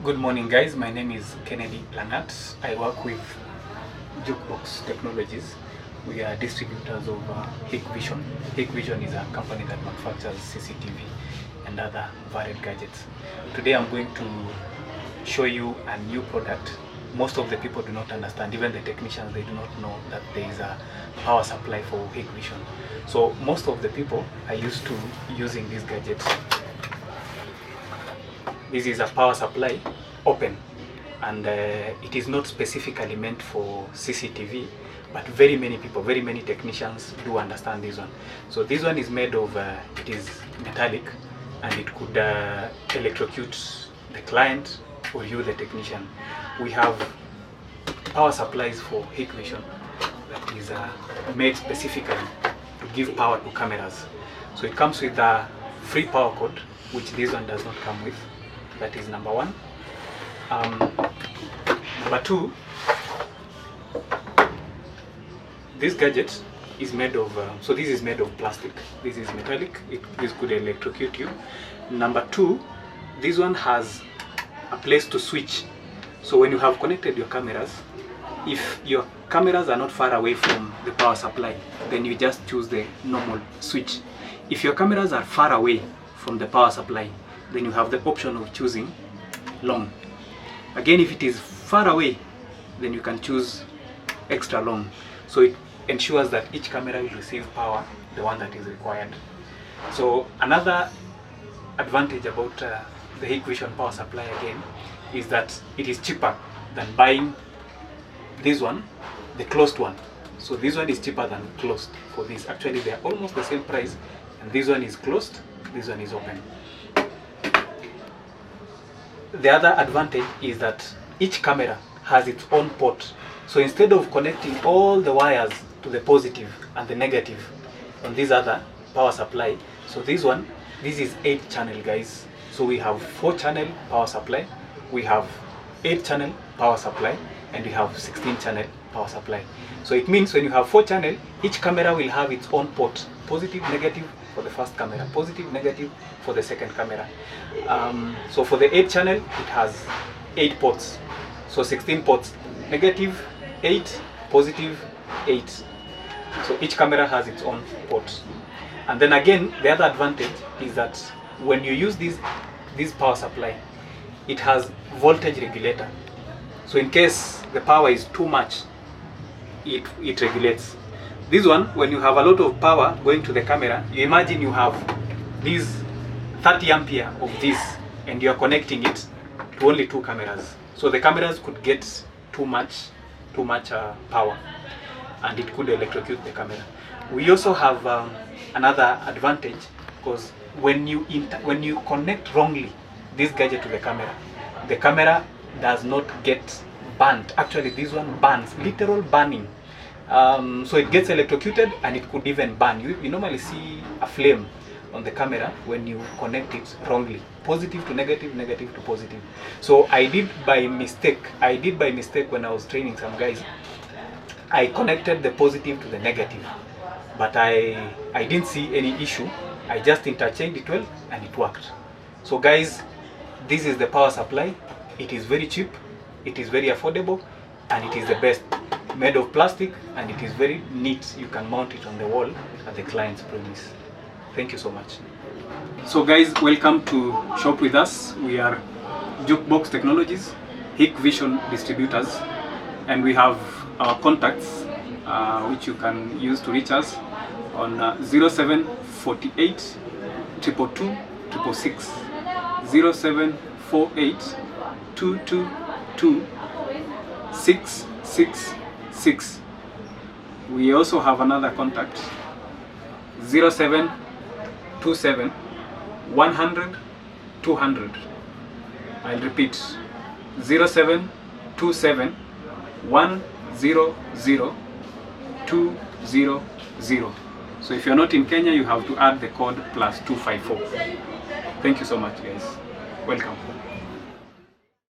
Good morning, guys. My name is Kennedy Langat. I work with Jukebox Technologies. We are distributors of Hikvision. Hikvision is a company that manufactures CCTV and other varied gadgets. Today I'm going to show you a new product. Most of the people do not understand, even the technicians, they do not know that there is a power supply for Hikvision. So most of the people are used to using these gadgets. This is a power supply, open, and it is not specifically meant for CCTV, but very many people, very many technicians do understand this one. So this one is made of, it is metallic, and it could electrocute the client or you, the technician. We have power supplies for Hikvision that is made specifically to give power to cameras. So it comes with a free power cord, which this one does not come with. That is number one. Number two, this gadget is made of, so this is made of plastic. This is metallic. This could electrocute you. Number two, this one has a place to switch. So when you have connected your cameras, if your cameras are not far away from the power supply, then you just choose the normal switch. If your cameras are far away from the power supply, then you have the option of choosing long. Again, if it is far away, then you can choose extra long. So it ensures that each camera will receive power, the one that is required. So another advantage about the Hikvision power supply again is that it is cheaper than buying this one, the closed one. So this one is cheaper than closed for this. Actually, they are almost the same price, and this one is closed, this one is open. The other advantage is that each camera has its own port. So instead of connecting all the wires to the positive and the negative on this other power supply, so this one, this is 8-channel, guys. So we have 4-channel power supply, we have 8-channel power supply, and we have 16-channel power supply. So it means when you have 4-channel, each camera will have its own port, positive, negative for the first camera, positive, negative for the second camera. So for the 8-channel, it has 8 ports. So 16 ports, negative 8, positive 8. So each camera has its own port. And then again, the other advantage is that when you use this power supply, it has voltage regulator. So in case the power is too much, it regulates. This one, when you have a lot of power going to the camera, you imagine you have these 30 ampere of this, and you are connecting it to only 2 cameras. So the cameras could get too much power, and it could electrocute the camera. We also have another advantage, because when you connect wrongly this gadget to the camera does not get burnt. Actually, this one burns, literal burning. So it gets electrocuted, and it could even burn. You normally see a flame on the camera when you connect it wrongly, positive to negative, negative to positive. So I did by mistake when I was training some guys. I connected the positive to the negative, but I didn't see any issue. I just interchanged it well, and it worked. So guys, this is the power supply. It is very cheap, it is very affordable, and it is the best. Made of plastic, and it is very neat. You can mount it on the wall at the client's premise. Thank you so much. So guys, welcome to shop with us. We are Jukebox Technologies, Hikvision distributors, and we have our contacts which you can use to reach us on 0748 222 666, 0748 222 666. We also have another contact, 0727 100 200. I'll repeat, 0727 100 200. So if you're not in Kenya, you have to add the code +254. Thank you so much, guys. Welcome.